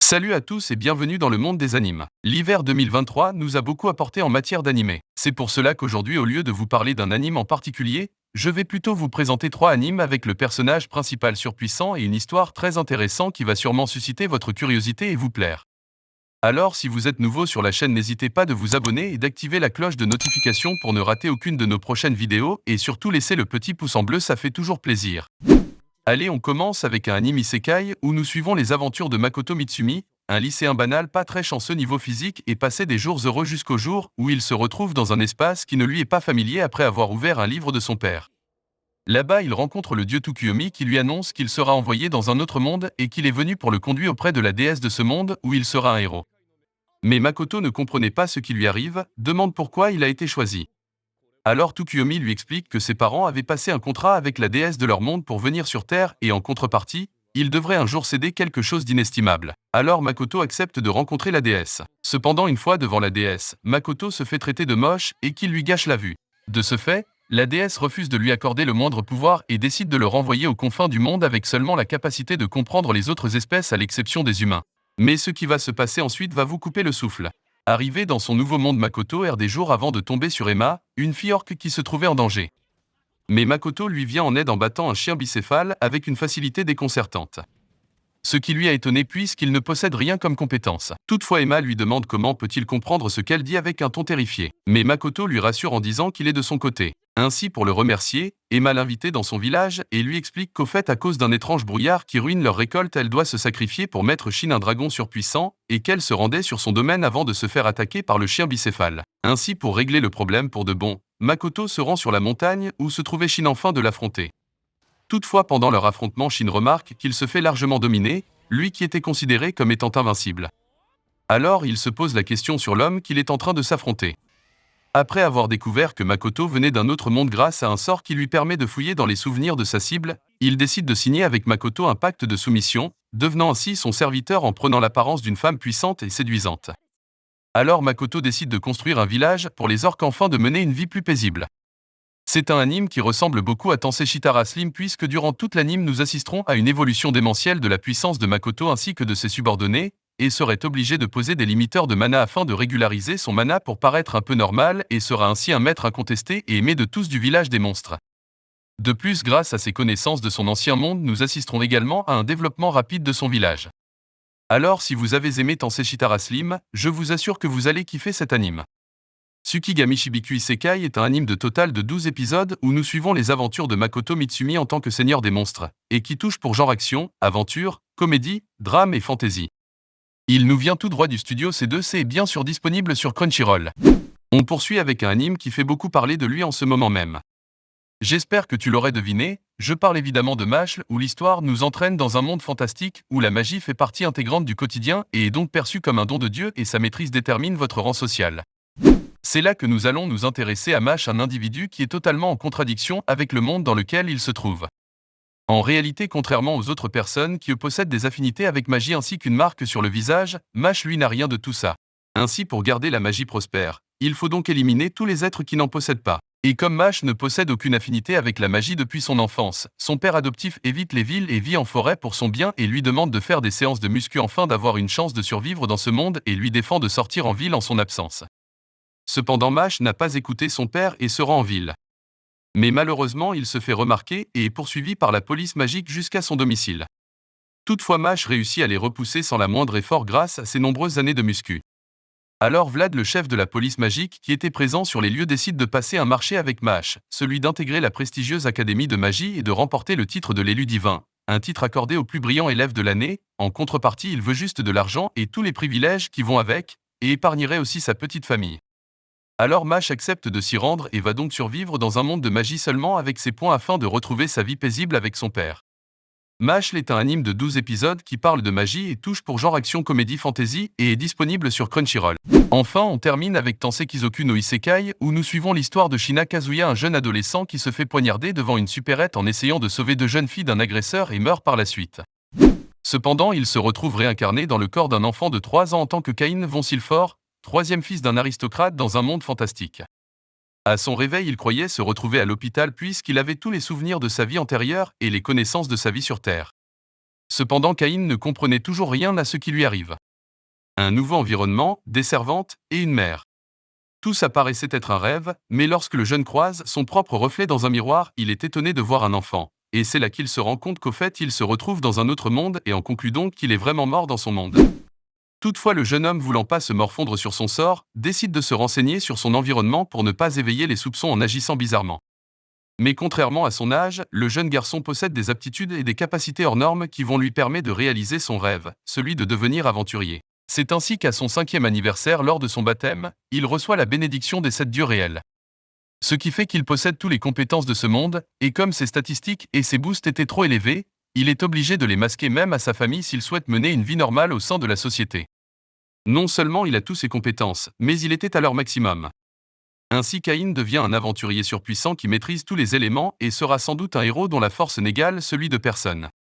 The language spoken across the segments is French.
Salut à tous et bienvenue dans le monde des animes. L'hiver 2023 nous a beaucoup apporté en matière d'animé. C'est pour cela qu'aujourd'hui, au lieu de vous parler d'un anime en particulier, je vais plutôt vous présenter 3 animes avec le personnage principal surpuissant et une histoire très intéressante qui va sûrement susciter votre curiosité et vous plaire. Alors, si vous êtes nouveau sur la chaîne, n'hésitez pas de vous abonner et d'activer la cloche de notification pour ne rater aucune de nos prochaines vidéos et surtout laisser le petit pouce en bleu, ça fait toujours plaisir. Allez, on commence avec un anime isekai où nous suivons les aventures de Makoto Mitsumi, un lycéen banal pas très chanceux niveau physique et passé des jours heureux jusqu'au jour où il se retrouve dans un espace qui ne lui est pas familier après avoir ouvert un livre de son père. Là-bas, il rencontre le dieu Tsukuyomi qui lui annonce qu'il sera envoyé dans un autre monde et qu'il est venu pour le conduire auprès de la déesse de ce monde où il sera un héros. Mais Makoto ne comprenait pas ce qui lui arrive, demande pourquoi il a été choisi. Alors Tsukuyomi lui explique que ses parents avaient passé un contrat avec la déesse de leur monde pour venir sur Terre et en contrepartie, il devrait un jour céder quelque chose d'inestimable. Alors Makoto accepte de rencontrer la déesse. Cependant, une fois devant la déesse, Makoto se fait traiter de moche et qu'il lui gâche la vue. De ce fait, la déesse refuse de lui accorder le moindre pouvoir et décide de le renvoyer aux confins du monde avec seulement la capacité de comprendre les autres espèces à l'exception des humains. Mais ce qui va se passer ensuite va vous couper le souffle. Arrivé dans son nouveau monde, Makoto erre des jours avant de tomber sur Emma, une fille orque qui se trouvait en danger. Mais Makoto lui vient en aide en battant un chien bicéphale avec une facilité déconcertante. Ce qui lui a étonné puisqu'il ne possède rien comme compétence. Toutefois, Emma lui demande comment peut-il comprendre ce qu'elle dit avec un ton terrifié. Mais Makoto lui rassure en disant qu'il est de son côté. Ainsi, pour le remercier, Emma l'invite dans son village et lui explique qu'au fait, à cause d'un étrange brouillard qui ruine leur récolte, elle doit se sacrifier pour mettre Shin, un dragon surpuissant, et qu'elle se rendait sur son domaine avant de se faire attaquer par le chien bicéphale. Ainsi, pour régler le problème pour de bon, Makoto se rend sur la montagne où se trouvait Shin afin de l'affronter. Toutefois, pendant leur affrontement, Shin remarque qu'il se fait largement dominer, lui qui était considéré comme étant invincible. Alors, il se pose la question sur l'homme qu'il est en train de s'affronter. Après avoir découvert que Makoto venait d'un autre monde grâce à un sort qui lui permet de fouiller dans les souvenirs de sa cible, il décide de signer avec Makoto un pacte de soumission, devenant ainsi son serviteur en prenant l'apparence d'une femme puissante et séduisante. Alors Makoto décide de construire un village pour les orques afin de mener une vie plus paisible. C'est un anime qui ressemble beaucoup à Tensei Shitara Slim puisque durant toute l'anime nous assisterons à une évolution démentielle de la puissance de Makoto ainsi que de ses subordonnés, et serait obligé de poser des limiteurs de mana afin de régulariser son mana pour paraître un peu normal et sera ainsi un maître incontesté et aimé de tous du village des monstres. De plus, grâce à ses connaissances de son ancien monde, nous assisterons également à un développement rapide de son village. Alors si vous avez aimé Tensei Shitara Slim, je vous assure que vous allez kiffer cet anime. Tsukigami Shibiku Isekai est un anime de total de 12 épisodes où nous suivons les aventures de Makoto Mitsumi en tant que seigneur des monstres, et qui touche pour genre action, aventure, comédie, drame et fantasy. Il nous vient tout droit du studio C2C et bien sûr disponible sur Crunchyroll. On poursuit avec un anime qui fait beaucoup parler de lui en ce moment même. J'espère que tu l'aurais deviné, je parle évidemment de Mashle où l'histoire nous entraîne dans un monde fantastique où la magie fait partie intégrante du quotidien et est donc perçue comme un don de Dieu et sa maîtrise détermine votre rang social. C'est là que nous allons nous intéresser à Mash, un individu qui est totalement en contradiction avec le monde dans lequel il se trouve. En réalité, contrairement aux autres personnes qui possèdent des affinités avec magie ainsi qu'une marque sur le visage, Mash lui n'a rien de tout ça. Ainsi, pour garder la magie prospère, il faut donc éliminer tous les êtres qui n'en possèdent pas. Et comme Mash ne possède aucune affinité avec la magie depuis son enfance, son père adoptif évite les villes et vit en forêt pour son bien et lui demande de faire des séances de muscu afin d'avoir une chance de survivre dans ce monde et lui défend de sortir en ville en son absence. Cependant, Mash n'a pas écouté son père et se rend en ville. Mais malheureusement, il se fait remarquer et est poursuivi par la police magique jusqu'à son domicile. Toutefois, Mash réussit à les repousser sans la moindre effort grâce à ses nombreuses années de muscu. Alors Vlad, le chef de la police magique qui était présent sur les lieux, décide de passer un marché avec Mash, celui d'intégrer la prestigieuse académie de magie et de remporter le titre de l'élu divin, un titre accordé au plus brillant élève de l'année. En contrepartie, il veut juste de l'argent et tous les privilèges qui vont avec, et épargnerait aussi sa petite famille. Alors Mash accepte de s'y rendre et va donc survivre dans un monde de magie seulement avec ses points afin de retrouver sa vie paisible avec son père. Mashle est un anime de 12 épisodes qui parle de magie et touche pour genre action comédie fantasy et est disponible sur Crunchyroll. Enfin, on termine avec Tensei Kizoku no Isekai où nous suivons l'histoire de Shina Kazuya, un jeune adolescent qui se fait poignarder devant une supérette en essayant de sauver 2 jeunes filles d'un agresseur et meurt par la suite. Cependant, il se retrouve réincarné dans le corps d'un enfant de 3 ans en tant que Cain von Silford, 3e fils d'un aristocrate dans un monde fantastique. À son réveil, il croyait se retrouver à l'hôpital puisqu'il avait tous les souvenirs de sa vie antérieure et les connaissances de sa vie sur Terre. Cependant, Caïn ne comprenait toujours rien à ce qui lui arrive. Un nouveau environnement, des servantes et une mère. Tout ça paraissait être un rêve, mais lorsque le jeune croise son propre reflet dans un miroir, il est étonné de voir un enfant. Et c'est là qu'il se rend compte qu'au fait, il se retrouve dans un autre monde et en conclut donc qu'il est vraiment mort dans son monde. Toutefois, le jeune homme, voulant pas se morfondre sur son sort, décide de se renseigner sur son environnement pour ne pas éveiller les soupçons en agissant bizarrement. Mais contrairement à son âge, le jeune garçon possède des aptitudes et des capacités hors normes qui vont lui permettre de réaliser son rêve, celui de devenir aventurier. C'est ainsi qu'à son 5e anniversaire, lors de son baptême, il reçoit la bénédiction des 7 dieux réels. Ce qui fait qu'il possède toutes les compétences de ce monde, et comme ses statistiques et ses boosts étaient trop élevés, il est obligé de les masquer même à sa famille s'il souhaite mener une vie normale au sein de la société. Non seulement il a toutes ses compétences, mais il était à leur maximum. Ainsi, Caïn devient un aventurier surpuissant qui maîtrise tous les éléments et sera sans doute un héros dont la force n'égale celui de personne.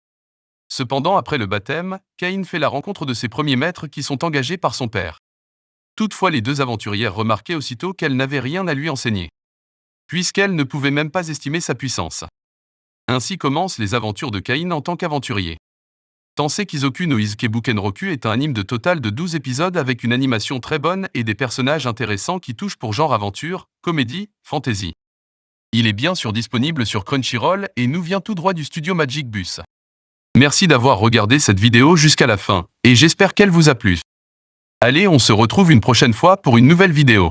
Cependant, après le baptême, Caïn fait la rencontre de ses premiers maîtres qui sont engagés par son père. Toutefois, les deux aventurières remarquaient aussitôt qu'elle n'avait rien à lui enseigner, puisqu'elle ne pouvait même pas estimer sa puissance. Ainsi commencent les aventures de Caïn en tant qu'aventurier. Tensei Kizoku no Izuke Roku est un anime de total de 12 épisodes avec une animation très bonne et des personnages intéressants qui touchent pour genre aventure, comédie, fantasy. Il est bien sûr disponible sur Crunchyroll et nous vient tout droit du studio Magic Bus. Merci d'avoir regardé cette vidéo jusqu'à la fin, et j'espère qu'elle vous a plu. Allez, on se retrouve une prochaine fois pour une nouvelle vidéo.